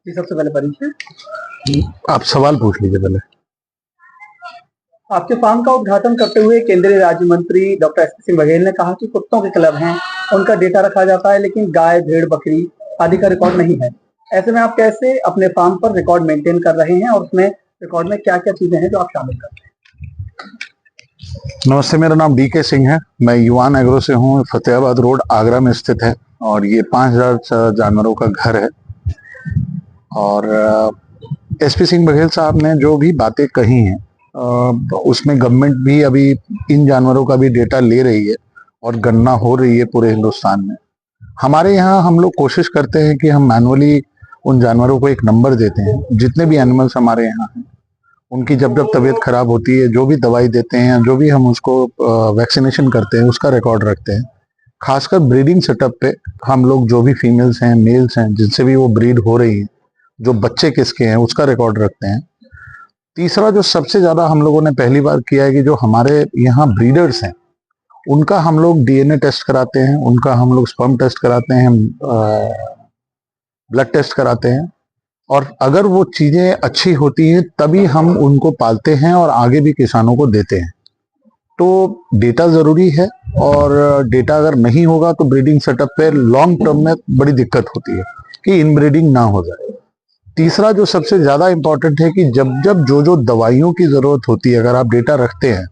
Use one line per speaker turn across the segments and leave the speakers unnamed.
ये सबसे पहले परिचय।
आप सवाल पूछ लीजिए पहले।
आपके फार्म का उद्घाटन करते हुए केंद्रीय राज्य मंत्री डॉक्टर एसपी सिंह बघेल ने कहा कि कुत्तों के क्लब हैं, उनका डेटा रखा जाता है, लेकिन गाय, भेड़, बकरी आदि का रिकॉर्ड नहीं है। ऐसे में आप कैसे अपने फार्म पर रिकॉर्ड मेंटेन कर रहे हैं और उसमें रिकॉर्ड में क्या क्या चीजें हैं जो आप शामिल करते हैं?
नमस्ते, मेरा नाम डीके सिंह है। मैं युवान एग्रो से हूँ। फतेहाबाद रोड आगरा में स्थित है और ये 5000 जानवरों का घर है। और एसपी सिंह बघेल साहब ने जो भी बातें कही हैं उसमें गवर्नमेंट भी अभी इन जानवरों का भी डेटा ले रही है और गणना हो रही है पूरे हिंदुस्तान में। हमारे यहाँ हम लोग कोशिश करते हैं कि हम मैनुअली उन जानवरों को एक नंबर देते हैं। जितने भी एनिमल्स हमारे यहाँ हैं उनकी जब जब तबीयत खराब होती है, जो भी दवाई देते हैं, जो भी हम उसको वैक्सीनेशन करते हैं, उसका रिकॉर्ड रखते हैं। खासकर ब्रीडिंग सेटअप पे हम लोग जो भी फीमेल्स हैं, मेल्स हैं, जिनसे भी वो ब्रीड हो रही हैं, जो बच्चे किसके हैं उसका रिकॉर्ड रखते हैं। तीसरा जो सबसे ज्यादा हम लोगों ने पहली बार किया है कि जो हमारे यहाँ ब्रीडर्स हैं उनका हम लोग डीएनए टेस्ट कराते हैं, उनका हम लोग स्पर्म टेस्ट कराते हैं, ब्लड टेस्ट कराते हैं। और अगर वो चीजें अच्छी होती हैं तभी हम उनको पालते हैं और आगे भी किसानों को देते हैं। तो डेटा जरूरी है और डेटा अगर नहीं होगा तो ब्रीडिंग सेटअप पे लॉन्ग टर्म में बड़ी दिक्कत होती है कि इनब्रीडिंग ना हो जाए। तीसरा जो सबसे ज्यादा इंपॉर्टेंट है कि जब जब जो जो दवाइयों की जरूरत होती है, अगर आप डेटा रखते हैं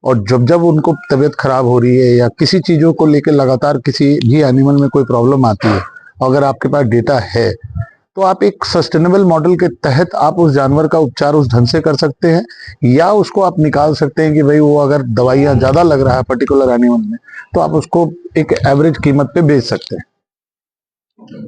और जब जब उनको तबीयत खराब हो रही है या किसी चीजों को लेकर लगातार किसी भी एनिमल में कोई प्रॉब्लम आती है, अगर आपके पास डेटा है तो आप एक सस्टेनेबल मॉडल के तहत आप उस जानवर का उपचार उस ढंग से कर सकते हैं, या उसको आप निकाल सकते हैं कि भाई वो अगर दवाइयाँ ज्यादा लग रहा है पर्टिकुलर एनिमल में तो आप उसको एक एवरेज कीमत पे बेच सकते हैं।